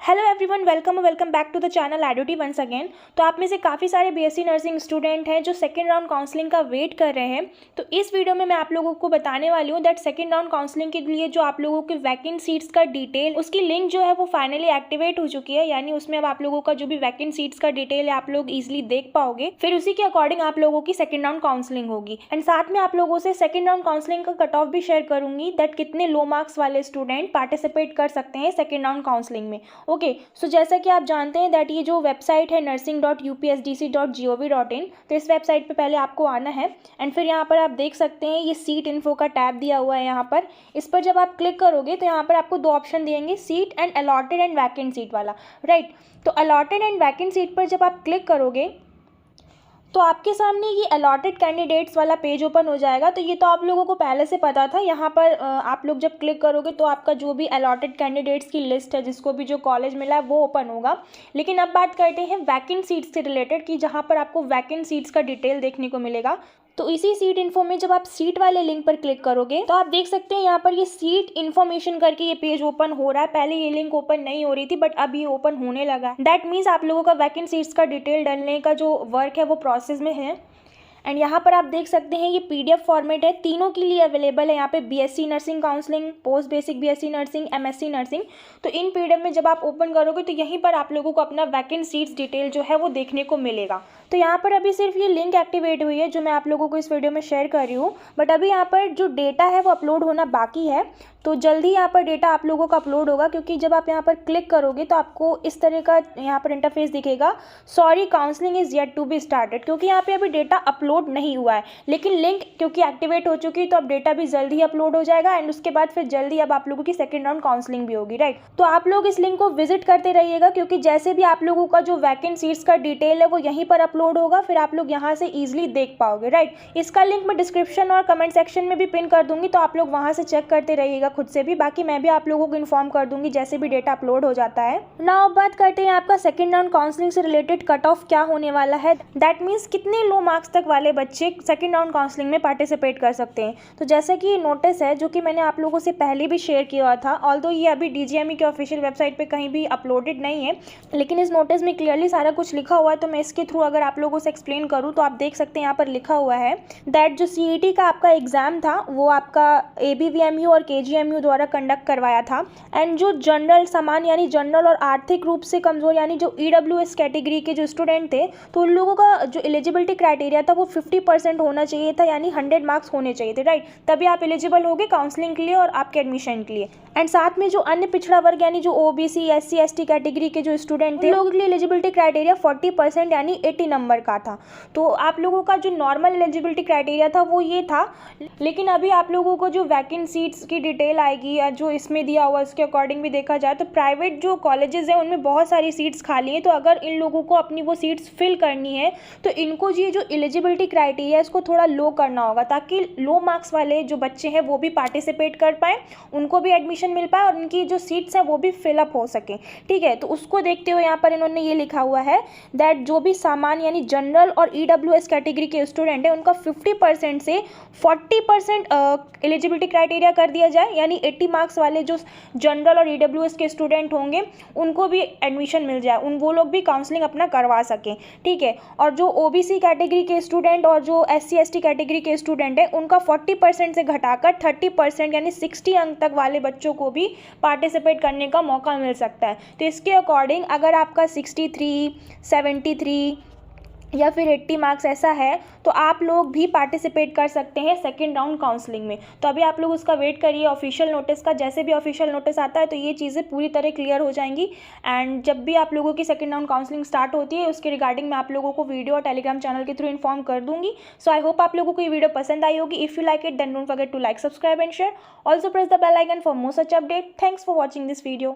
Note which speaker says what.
Speaker 1: Hello everyone, welcome back to the channel एडोटी once again. तो आप में से काफ़ी सारे बीएससी नर्सिंग स्टूडेंट हैं जो सेकंड राउंड काउंसलिंग का वेट कर रहे हैं। तो इस वीडियो में मैं आप लोगों को बताने वाली हूँ दैट सेकंड राउंड काउंसलिंग के लिए जो आप लोगों के वैकेंट सीट्स का डिटेल, उसकी लिंक जो है वो फाइनली एक्टिवेट हो चुकी है। यानी उसमें अब आप लोगों का जो भी वैकेंट सीट्स का डिटेल है आप लोग ईजिली देख पाओगे। फिर उसी के अकॉर्डिंग आप लोगों की सेकंड राउंड काउंसलिंग होगी। एंड साथ में आप लोगों से सेकंड राउंड काउंसलिंग का कट ऑफ भी शेयर करूंगी दैट कितने लो मार्क्स वाले स्टूडेंट पार्टिसिपेट कर सकते हैं सेकंड राउंड काउंसलिंग में। ओके, सो जैसा कि आप जानते हैं दैट ये जो वेबसाइट है nursing.upsdc.gov.in, तो इस वेबसाइट पे पहले आपको आना है। एंड फिर यहाँ पर आप देख सकते हैं ये सीट इन्फो का टैब दिया हुआ है। यहाँ पर इस पर जब आप क्लिक करोगे तो यहाँ पर आपको दो ऑप्शन देंगे, seat and allotted and vacant seat वाला, राइट। तो अलॉटेड एंड वैकेंट सीट पर जब आप क्लिक करोगे तो आपके सामने ये अलॉटेड कैंडिडेट्स वाला पेज ओपन हो जाएगा। तो ये तो आप लोगों को पहले से पता था। यहाँ पर आप लोग जब क्लिक करोगे तो आपका जो भी अलॉटेड कैंडिडेट्स की लिस्ट है, जिसको भी जो कॉलेज मिला है, वो ओपन होगा। लेकिन अब बात करते हैं वैकेंट सीट्स से रिलेटेड कि जहाँ पर आपको वैकेंट सीट्स का डिटेल देखने को मिलेगा। तो इसी सीट इन्फो में जब आप सीट वाले लिंक पर क्लिक करोगे तो आप देख सकते हैं यहाँ पर ये सीट इन्फॉर्मेशन करके ये पेज ओपन हो रहा है। पहले ये लिंक ओपन नहीं हो रही थी बट अब ये ओपन होने लगा है। दैट मीन्स आप लोगों का वैकेंट सीट्स का डिटेल डालने का जो वर्क है वो प्रोसेस में है। एंड यहाँ पर आप देख सकते हैं ये पीडीएफ फॉर्मेट है, तीनों के लिए अवेलेबल है। यहाँ पे BSc nursing counselling, post basic BSc nursing, MSc nursing. तो इन पीडीएफ में जब आप ओपन करोगे तो यहीं पर आप लोगों को अपना वैकेंट सीट्स डिटेल जो है वो देखने को मिलेगा। तो यहाँ पर अभी सिर्फ ये लिंक एक्टिवेट हुई है जो मैं आप लोगों को इस वीडियो में शेयर कर रही हूँ, बट अभी यहाँ पर जो डेटा है वो अपलोड होना बाकी है। तो जल्दी यहाँ पर डेटा आप लोगों का अपलोड होगा, क्योंकि जब आप यहाँ पर क्लिक करोगे तो आपको इस तरह का यहाँ पर इंटरफेस दिखेगा, sorry counselling is yet to be started, क्योंकि यहाँ पे अभी डेटा अपलोड नहीं हुआ है। लेकिन लिंक क्योंकि एक्टिवेट हो चुकी है तो अब डेटा भी जल्दी अपलोड हो जाएगा। एंड उसके बाद फिर जल्दी अब आप लोगों की सेकंड राउंड काउंसलिंग भी होगी, राइट। तो आप लोग इस लिंक को विजिट करते रहिएगा, क्योंकि जैसे भी आप लोगों का जो वैकेंट सीट्स का डिटेल है वो यहीं पर अपलोड होगा, फिर आप लोग यहाँ से ईजिली देख पाओगे, राइट। इसका लिंक मैं डिस्क्रिप्शन और कमेंट सेक्शन में भी पिन कर दूंगी, तो आप लोग वहाँ से चेक करते रहिएगा खुद से भी। बाकी मैं भी आप लोगों को इन्फॉर्म कर दूंगी जैसे भी डेटा अपलोड हो जाता है। नाउ अब बात करते हैं आपका सेकंड राउंड काउंसलिंग से रिलेटेड कट ऑफ क्या होने वाला है। दैट मीन्स कितने लो मार्क्स तक वाले बच्चे सेकंड राउंड काउंसलिंग में पार्टिसिपेट कर सकते हैं। तो जैसे कि नोटिस है जो कि मैंने आप लोगों से पहले भी शेयर किया था, ऑल्दो ये अभी डीजीएमई के ऑफिशियल वेबसाइट पे कहीं भी अपलोडेड नहीं है, लेकिन इस नोटिस में क्लियरली सारा कुछ लिखा हुआ है। तो मैं इसके थ्रू अगर आप लोगों से एक्सप्लेन करूँ तो आप देख सकते हैं यहाँ पर लिखा हुआ है दैट जो सीईटी का आपका एग्जाम था वो आपका एबीवीएमयू और केजीएमयू द्वारा कंडक्ट करवाया था। एंड जो जनरल सामान्य यानी जनरल और आर्थिक रूप से कमजोर यानी जो ईडब्ल्यूएस कैटेगरी के जो स्टूडेंट थे, तो उन लोगों का जो एलिजिबिलिटी क्राइटेरिया था वो 50% होना चाहिए था, यानी 100 मार्क्स होने चाहिए थे, राइट। तभी आप एलिजिबल होगे काउंसलिंग के लिए और आपके एडमिशन के लिए। एंड साथ में जो अन्य पिछड़ा वर्ग यानी जो ओबीसी एससी एसटी कैटेगरी के जो स्टूडेंट थे, उन लोगों के लिए एलिजिबिलिटी क्राइटेरिया 40% यानी 80 नंबर का था। तो आप लोगों का जो नॉर्मल एलिजिबिलिटी क्राइटेरिया था वो ये था। लेकिन अभी आप लोगों को जो वैकेंट सीट्स की डिटेल आएगी या जो इसमें दिया हुआ इसके अकॉर्डिंग भी देखा जाए तो प्राइवेट जो कॉलेजेस हैं उनमें बहुत सारी सीट्स खाली हैं। तो अगर इन लोगों को अपनी वो सीट्स फिल करनी है तो इनको ये जो एलिजिबिलिटी क्राइटेरिया है इसको थोड़ा लो करना होगा, ताकि लो मार्क्स वाले जो बच्चे हैं वो भी पार्टिसिपेट कर पाएँ, उनको भी एडमिशन मिल पाए और उनकी जो सीट्स हैं वो भी फिलअप हो सके, ठीक है। तो उसको देखते हुए यहाँ पर इन्होंने ये लिखा हुआ है दैट जो भी सामान्य यानी जनरल और ईडब्ल्यूएस कैटेगरी के स्टूडेंट हैं उनका 50% से 40% एलिजिबिलिटी क्राइटेरिया कर दिया जाए, यानी 80 मार्क्स वाले जो जनरल और ईडब्ल्यूएस के स्टूडेंट होंगे उनको भी एडमिशन मिल जाए, वो लोग भी काउंसलिंग अपना करवा सकें, ठीक है। और जो ओबीसी कैटेगरी के स्टूडेंट और जो एससी एसटी कैटेगरी के स्टूडेंट हैं उनका 40% से घटाकर 30% यानी 60 अंक तक वाले बच्चों को भी पार्टिसिपेट करने का मौका मिल सकता है। तो इसके अकॉर्डिंग अगर आपका 63, 73 या फिर 80 मार्क्स ऐसा है तो आप लोग भी पार्टिसिपेट कर सकते हैं सेकंड राउंड काउंसलिंग में। तो अभी आप लोग उसका वेट करिए ऑफिशियल नोटिस का। जैसे भी ऑफिशियल नोटिस आता है तो ये चीज़ें पूरी तरह क्लियर हो जाएंगी। एंड जब भी आप लोगों की सेकंड राउंड काउंसलिंग स्टार्ट होती है उसके रिगार्डिंग मैं आप लोगों को वीडियो और टेलीग्राम चैनल के थ्रू इन्फॉर्म कर दूंगी। सो आई होप आप लोगों को ये वीडियो पसंद आई होगी। If you like it then don't forget to like, subscribe and share. Also press the bell icon for more such update. Thanks for watching this video.